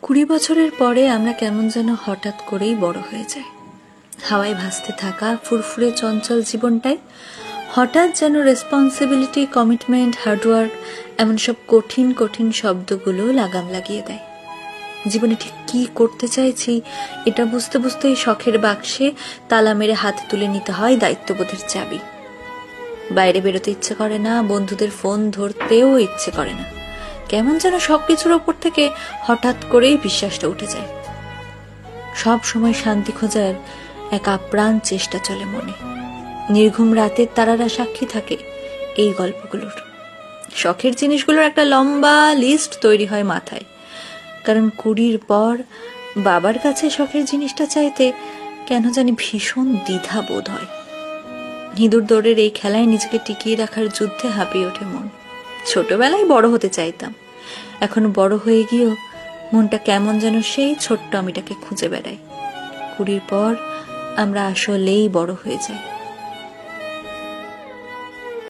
20 বছরের পরে আমরা কেমন যেন হঠাৎ করেই বড় হয়ে যাই। হাওয়ায় ভাসতে থাকা ফুরফুরে চঞ্চল জীবনটাই হঠাৎ যেন রেসপন্সিবিলিটি, কমিটমেন্ট, হার্ডওয়ার্ক এমন সব কঠিন কঠিন শব্দগুলো লাগাম লাগিয়ে দেয়। জীবনে ঠিক কি করতে চাইছি এটা বুঝতে বুঝতেই শখের বাক্সে তালা মেরে হাতে তুলে নিতে হয় দায়িত্ববোধের চাবি। বাইরে বেরোতে ইচ্ছে করে না, বন্ধুদের ফোন ধরতেও ইচ্ছে করে না। কেমন যেন সবকিছুর ওপর থেকে হঠাৎ করেই বিশ্বাসটা উঠে যায়। সব সময় শান্তি খোঁজার এক আপ্রাণ চেষ্টা চলে মনে। নির্ঘুম রাতের তারারা সাক্ষী থাকে এই গল্পগুলোর। শখের জিনিসগুলোর একটা লম্বা লিস্ট তৈরি হয় মাথায়, কারণ 20 পর বাবার কাছে শখের জিনিসটা চাইতে কেন জানি ভীষণ দ্বিধা বোধ হয়। ইঁদুর দৌড়ের এই খেলায় নিজেকে টিকিয়ে রাখার যুদ্ধে হাঁপিয়ে ওঠে মন। ছোটবেলায় বড় হতে চাইতাম, এখন বড় হয়ে গিয়েও মনটা কেমন যেন সেই ছোট্ট আমিটাকে খুঁজে বেড়ায়। 20 পর আমরা আসলেই বড় হয়ে যাই।